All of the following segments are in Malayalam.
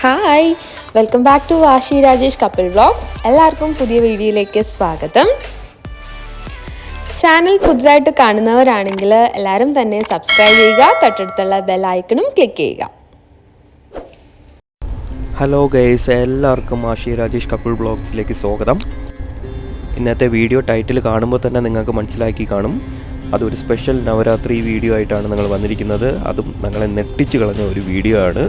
Hi, welcome back to Vashi Rajesh couple vlogs. എല്ലാവർക്കും പുതിയ വീഡിയോയിലേക്ക് സ്വാഗതം. ചാനൽ പുതുതായിട്ട് കാണുന്നവരാണെങ്കിൽ എല്ലാവരും തന്നെ സബ്സ്ക്രൈബ് ചെയ്യുക, തൊട്ടടുത്തുള്ള ബെൽ ഐക്കണും ക്ലിക്ക് ചെയ്യുക. ഹലോ ഗൈസ്, എല്ലാവർക്കും വാഷി രാജേഷ് കപ്പിൾ വ്ളോഗ്സിലേക്ക് സ്വാഗതം. ഇന്നത്തെ വീഡിയോ ടൈറ്റിൽ കാണുമ്പോൾ തന്നെ നിങ്ങൾക്ക് മനസ്സിലാക്കി കാണും, അതൊരു സ്പെഷ്യൽ നവരാത്രി വീഡിയോ ആയിട്ടാണ് ഞങ്ങൾ വന്നിരിക്കുന്നത്. അതും ഞങ്ങളെ നെട്ടിച്ച് കളഞ്ഞ ഒരു വീഡിയോ ആണ്.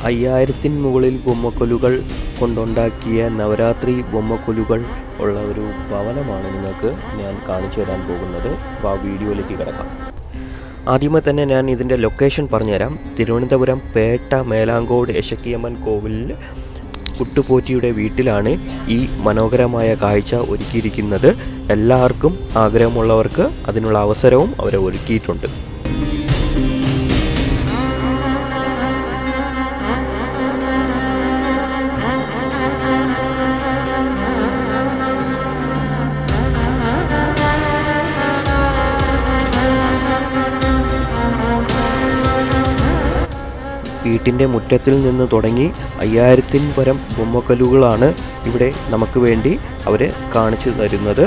5000 മുകളിൽ ബൊമ്മക്കൊലുകൾ കൊണ്ടുണ്ടാക്കിയ നവരാത്രി ബൊമ്മക്കൊലുകൾ ഉള്ള ഒരു ഭവനമാണ് നിങ്ങൾക്ക് ഞാൻ കാണിച്ചു തരാൻ പോകുന്നത്. അപ്പോൾ ആ വീഡിയോയിലേക്ക് കിടക്കാം. ആദ്യമേ തന്നെ ഞാൻ ഇതിൻ്റെ ലൊക്കേഷൻ പറഞ്ഞുതരാം. തിരുവനന്തപുരം പേട്ട മേലാങ്കോട് യശക്കിയമ്മൻ കോവിലിൽ കുട്ടുപോറ്റിയുടെ വീട്ടിലാണ് ഈ മനോഹരമായ കാഴ്ച ഒരുക്കിയിരിക്കുന്നത്. എല്ലാവർക്കും ആഗ്രഹമുള്ളവർക്ക് അതിനുള്ള അവസരവും അവരെ ഒരുക്കിയിട്ടുണ്ട്. വീട്ടിൻ്റെ മുറ്റത്തിൽ നിന്ന് തുടങ്ങി 5000 പരം ബൊമ്മക്കല്ലുകളാണ് ഇവിടെ നമുക്ക് വേണ്ടി അവർ കാണിച്ചു തരുന്നത്.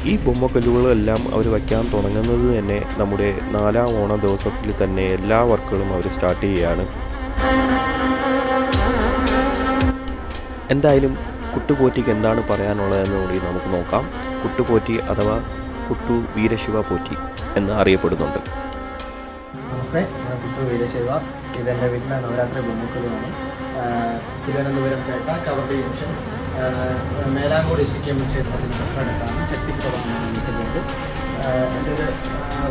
ഈ ബൊമ്മക്കല്ലുകളെല്ലാം അവർ വയ്ക്കാൻ തുടങ്ങുന്നത് തന്നെ നമ്മുടെ 4ാം ഓണ ദിവസത്തിൽ തന്നെ എല്ലാ വർക്കുകളും അവർ സ്റ്റാർട്ട് ചെയ്യുകയാണ്. എന്തായാലും കുട്ടുപോറ്റിക്ക് എന്താണ് പറയാനുള്ളതെന്ന് കൂടി നമുക്ക് നോക്കാം. കുട്ടുപോറ്റി അഥവാ കുട്ടു വീരശിവ പോറ്റി എന്ന് അറിയപ്പെടുന്നുണ്ട്. നമസ്തേ, ഞാൻ കുട്ടു വീരശിവ. ഇതെൻ്റെ വീട്ടിലെ നവരാത്രി ബൊമ്മക്കലുമാണ്. തിരുവനന്തപുരം പേട്ട കവർ ജംഗ്ഷൻ മേലാങ്കോട് യശക്കിയമ്മൻ ക്ഷേത്രത്തിന് തൊട്ടടുത്താണ് ശക്തിപ്രദമാണ് വീട്ടിലേക്ക്. എൻ്റെ ഒരു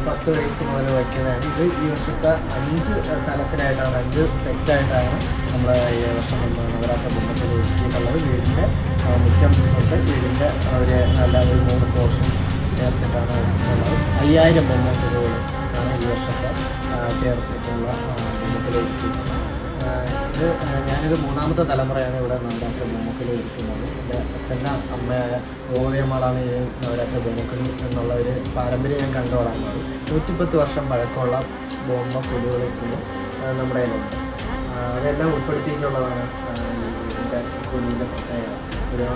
10 വയസ്സ് മുതൽ വയ്ക്കുന്നതാണ്. ഇത് ഈ വർഷത്തെ 5 തലത്തിലായിട്ടാണ്, 5 സെറ്റായിട്ടാണ് നമ്മൾ ഈ വർഷം നവരാത്രി ബൊമ്മക്കൽ ഒരുക്കിയിട്ടുള്ളത്. വീടിൻ്റെ മുറ്റം തൊട്ട് വീടിൻ്റെ ഒരു നല്ല ഒരു 3 പോർഷൻ ചേർത്തിട്ടാണ് വെച്ചിട്ടുള്ളത്. 5000 ബൊമ്മക്കലുകൾ ആണ് ഈ വർഷത്തെ ചേർത്തിട്ടുള്ള ബൊമ്മക്കൽ ഒരുക്കിയിട്ടുള്ളത്. ഇത് ഞാനൊരു 3ാമത്തെ തലമുറയാണ് ഇവിടെ നവരാത്രി ബൊമ്മക്കൽ ഒരുക്കുന്നത്. എൻ്റെ അച്ഛൻ്റെ അമ്മയായ ഗോതയമ്മളാണ് ഈ നവരാത്രി ബൊമ്മക്കൽ എന്നുള്ള ഒരു പാരമ്പര്യം ഞാൻ കണ്ടു വളർന്നത്. 110 വർഷം പഴക്കമുള്ള ബൊമ്മക്കലുകൾ ഇപ്പോഴും നമ്മുടെ കയ്യിലുണ്ട്. അതെല്ലാം ഉൾപ്പെടുത്തിയിട്ടുള്ളതാണ് ഇതിൻ്റെ കുലിൻ്റെ പ്രത്യേകത. ഒരു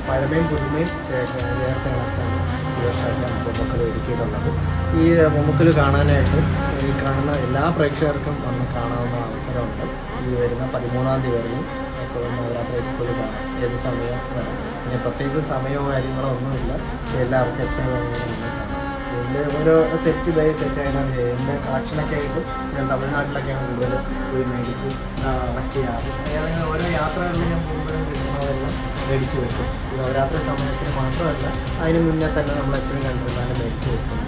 പഴമയും പുതുമയും ചേർത്ത് ഇണച്ചാണ് ഈ വർഷമായിട്ട് ബൊമ്മക്കൽ ഒരുക്കിയിട്ടുള്ളത്. ഈ ബൊമ്മക്കൽ കാണാനായിട്ട് ഈ കാണുന്ന എല്ലാ പ്രേക്ഷകർക്കും വന്ന് കാണാവുന്ന അവസരമുണ്ട്. ഈ വരുന്ന 13ാം തീയതി വരെയും നവരാത്രി ബൊമ്മക്കൽ കാണാം, ഏത് സമയം വരാം. പിന്നെ പ്രത്യേകിച്ച് സമയമോ കാര്യങ്ങളോ ഒന്നുമില്ല, എല്ലാവർക്കും എപ്പോഴും വേണമെങ്കിലും കാണാം. ഇതിൻ്റെ ഓരോ സെറ്റ് ബൈ സെറ്റായിട്ടാണ് ചെയ്യുന്നത്. എൻ്റെ കളക്ഷനൊക്കെ ആയിട്ട് ഞാൻ തമിഴ്നാട്ടിലൊക്കെയാണ് കൂടുതൽ പോയി മേടിച്ച് കളക്ട് ചെയ്യാറ്. ഏതെങ്കിലും ഓരോ യാത്രകളിൽ ഞാൻ പോകുമ്പോഴും കിട്ടുന്നതെല്ലാം മേടിച്ച് വെക്കും. നവരാത്രി സമയത്തിന് മാത്രമല്ല, അതിന് മുന്നേ തന്നെ നമ്മളെപ്പോഴും കണ്ടിരുന്നാലും മേടിച്ച് വെക്കും.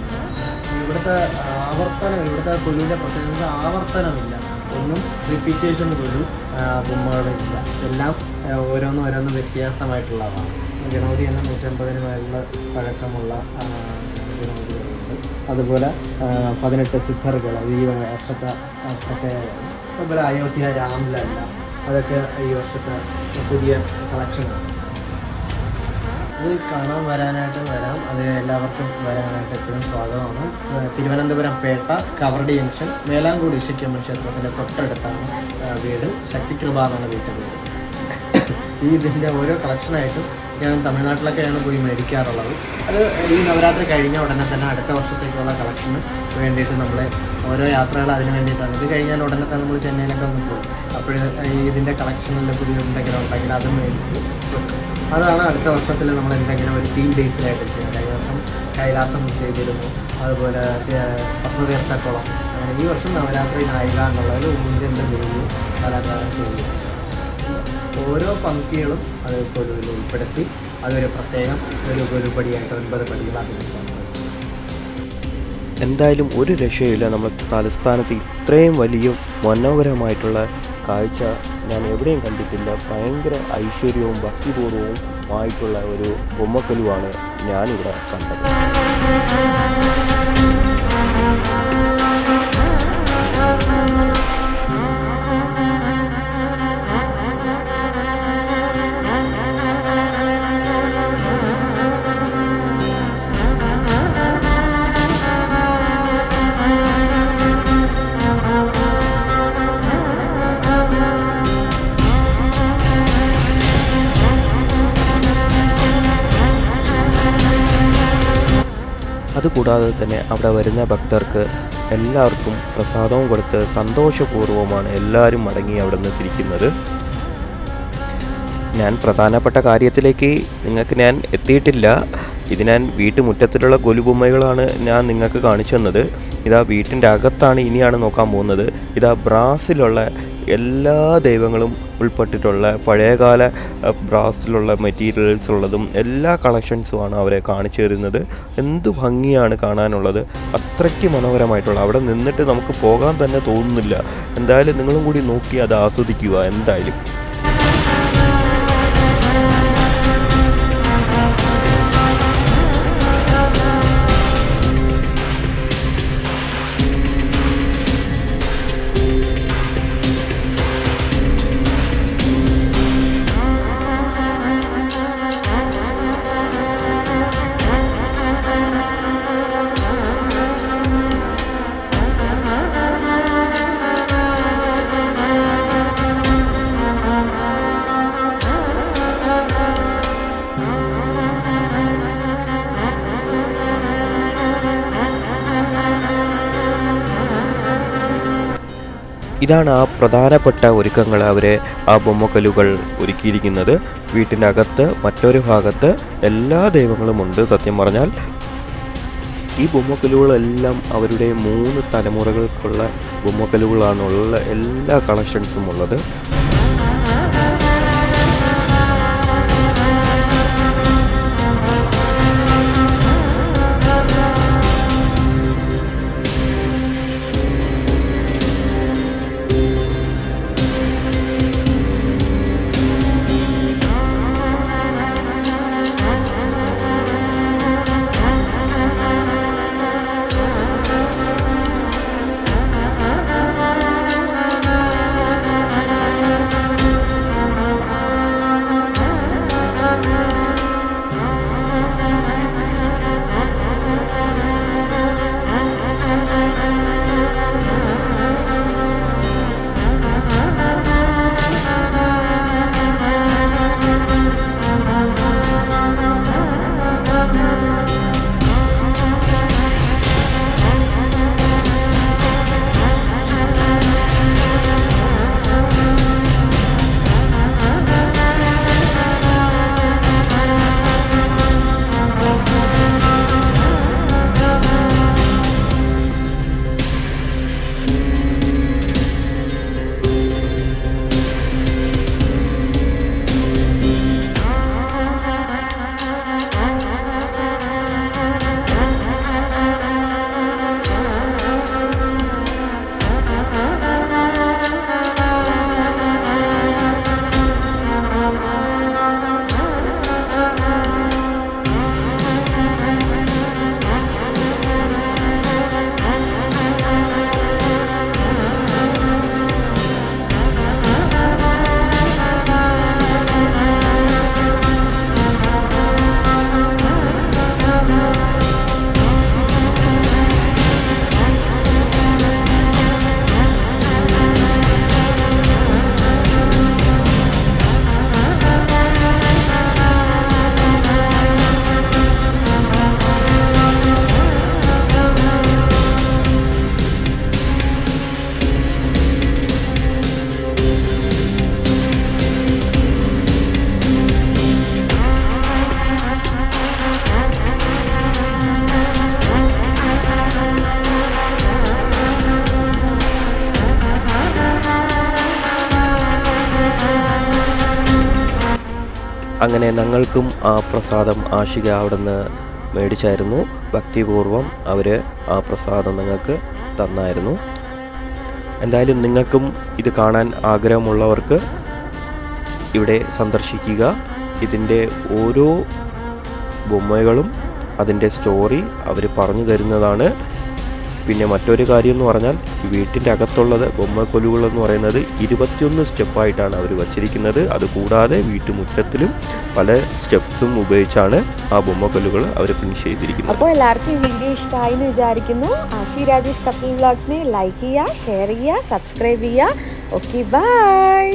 ഇവിടുത്തെ ഇവിടുത്തെ കൊലുവിൻ്റെ പ്രത്യേകത ആവർത്തനമില്ല. ഒന്നും റിപ്പീറ്റേഷൻ കൊലു ബൊമ്മകളില്ല. എല്ലാം ഓരോന്നും വ്യത്യാസമായിട്ടുള്ളതാണ്. ഗണപതി എന്ന 150 മേലുള്ള പഴക്കമുള്ള ഗണപതികളുണ്ട്. അതുപോലെ 18 സിദ്ധറുകൾ ഈ വർഷത്തെ പ്രത്യേകതയാണ്. അതുപോലെ അയോധ്യ രാംലല്ല, അതൊക്കെ ഈ വർഷത്തെ പുതിയ കളക്ഷനാണ്. ഇത് കാണാൻ വരാനായിട്ട് വരാം. അത് എല്ലാവർക്കും വരാനായിട്ട് എപ്പോഴും സ്വാഗതമാണ്. തിരുവനന്തപുരം പേട്ട കവറടി ജംഗ്ഷൻ മേലാങ്കോട് യശക്കിയമ്മൻ ക്ഷേത്രത്തിൻ്റെ തൊട്ടടുത്താണ് വീട്. ശക്തികൃപ എന്നാണ് വീട്ടിൽ പേര്. ഇതിൻ്റെ ഓരോ കളക്ഷനായിട്ടും ഞാൻ തമിഴ്നാട്ടിലൊക്കെയാണ് പോയി മേടിക്കാറുള്ളത്. അത് ഈ നവരാത്രി കഴിഞ്ഞ ഉടനെ തന്നെ അടുത്ത വർഷത്തേക്കുള്ള കളക്ഷന് വേണ്ടിയിട്ട് നമ്മൾ ഓരോ യാത്രകൾ അതിന് വേണ്ടിയിട്ടാണ്. ഇത് കഴിഞ്ഞാൽ ഉടനെ തന്നെ നമ്മൾ ചെന്നൈയിലൊക്കെ ഒന്ന് പോകും. അപ്പോൾ ഇതിൻ്റെ കളക്ഷനിൽ പുതിയ എന്തെങ്കിലും ഉണ്ടെങ്കിൽ അത് മേടിച്ച് വെക്കും. അതാണ് അടുത്ത വർഷത്തിൽ നമ്മൾ എന്തെങ്കിലും ഒരു തീം ബേസിലായിട്ട് ചെയ്യുന്നത്. കഴിഞ്ഞ വർഷം കൈലാസം ചെയ്തിരുന്നു, അതുപോലെ പത്മതീർത്ഥക്കുളം. ഈ വർഷം നവരാത്രി നായിക എന്നുള്ളതിൽ ഊഞ്ചലിൻ്റെ ദേവി കലാകാരം ചെയ്തു. ഓരോ പങ്ക്തികളും അത് കൊലുവിൽ ഉൾപ്പെടുത്തി അതൊരു പ്രത്യേകം ഒരു കൊലുപടിയായിട്ട് 9 പടികൾ അതിന്. എന്തായാലും ഒരു രക്ഷയില്ല. നമ്മൾ തലസ്ഥാനത്ത് ഇത്രയും വലിയ മനോഹരമായിട്ടുള്ള കാഴ്ച ഞാൻ എവിടെയും കണ്ടിട്ടില്ല. ഭയങ്കര ഐശ്വര്യവും ഭക്തിപൂർവവും ആയിട്ടുള്ള ഒരു ബൊമ്മക്കലുവാണ് ഞാനിവിടെ കണ്ടത്. അതുകൂടാതെ തന്നെ അവിടെ വരുന്ന ഭക്തർക്ക് എല്ലാവർക്കും പ്രസാദവും കൊടുത്ത് സന്തോഷപൂർവ്വമാണ് എല്ലാവരും മടങ്ങി അവിടെ നിന്ന് തിരിക്കുന്നത്. ഞാൻ പ്രധാനപ്പെട്ട കാര്യത്തിലേക്ക് ഞാൻ എത്തിയിട്ടില്ല. ഇത് ഞാൻ വീട്ടുമുറ്റത്തിലുള്ള കൊലുബൊമ്മകളാണ് ഞാൻ നിങ്ങൾക്ക് കാണിച്ചു തന്നത്. ഇതാ വീട്ടിൻ്റെ അകത്താണ് ഇനിയാണ് നോക്കാൻ പോകുന്നത്. ഇതാ ബ്രാസിലുള്ള എല്ലാ ദൈവങ്ങളും ഉൾപ്പെട്ടിട്ടുള്ള പഴയകാല ബ്രാസിലുള്ള മെറ്റീരിയൽസ് ഉള്ളതും എല്ലാ കളക്ഷൻസുമാണ് അവരെ കാണിച്ചു തരുന്നത്. എന്തു ഭംഗിയാണ് കാണാനുള്ളത്, അത്രയ്ക്ക് മനോഹരമായിട്ടുള്ള. അവിടെ നിന്നിട്ട് നമുക്ക് പോകാൻ തന്നെ തോന്നുന്നില്ല. എന്തായാലും നിങ്ങളും കൂടി നോക്കി അത് ആസ്വദിക്കുക എന്തായാലും. ഇതാണ് ആ പ്രധാനപ്പെട്ട ഒരുക്കങ്ങൾ അവരെ ആ ബൊമ്മക്കല്ലുകൾ ഒരുക്കിയിരിക്കുന്നത്. വീട്ടിൻ്റെ അകത്ത് മറ്റൊരു ഭാഗത്ത് എല്ലാ ദൈവങ്ങളുമുണ്ട്. സത്യം പറഞ്ഞാൽ ഈ ബൊമ്മക്കല്ലുകളെല്ലാം അവരുടെ 3 തലമുറകൾക്കുള്ള ബൊമ്മക്കല്ലുകളാണുള്ള എല്ലാ കളക്ഷൻസും ഉള്ളത്. അങ്ങനെ ഞങ്ങൾക്കും ആ പ്രസാദം ആഷിക അവിടെ നിന്ന് മേടിച്ചായിരുന്നു. ഭക്തിപൂർവ്വം അവർ ആ പ്രസാദം ഞങ്ങൾക്ക് തന്നായിരുന്നു. എന്തായാലും നിങ്ങൾക്കും ഇത് കാണാൻ ആഗ്രഹമുള്ളവർക്ക് ഇവിടെ സന്ദർശിക്കുക. ഇതിൻ്റെ ഓരോ ബൊമ്മകളും അതിൻ്റെ സ്റ്റോറി അവർ പറഞ്ഞു തരുന്നതാണ്. പിന്നെ മറ്റൊരു കാര്യം എന്ന് പറഞ്ഞാൽ ഈ വീട്ടിൻ്റെ അകത്തുള്ളത് ബൊമ്മക്കൊലുകൾ എന്ന് പറയുന്നത് 21 സ്റ്റെപ്പായിട്ടാണ് അവർ വച്ചിരിക്കുന്നത്. അതുകൂടാതെ വീട്ടുമുറ്റത്തിലും പല സ്റ്റെപ്സും ഉപയോഗിച്ചാണ് ആ ബൊമ്മക്കൊല്ലുകൾ അവർ ഫിനിഷ് ചെയ്തിരിക്കുന്നത്. അപ്പോൾ എല്ലാവർക്കും ഈ വീഡിയോ ഇഷ്ടമായി എന്ന് വിചാരിക്കുന്നു. ആഷി രാജേഷ് കപ്പിൾ വ്ലോഗ്സിനെ ലൈക്ക് ചെയ്യുക, ഷെയർ ചെയ്യുക, സബ്സ്ക്രൈബ് ചെയ്യുക. Okay, by.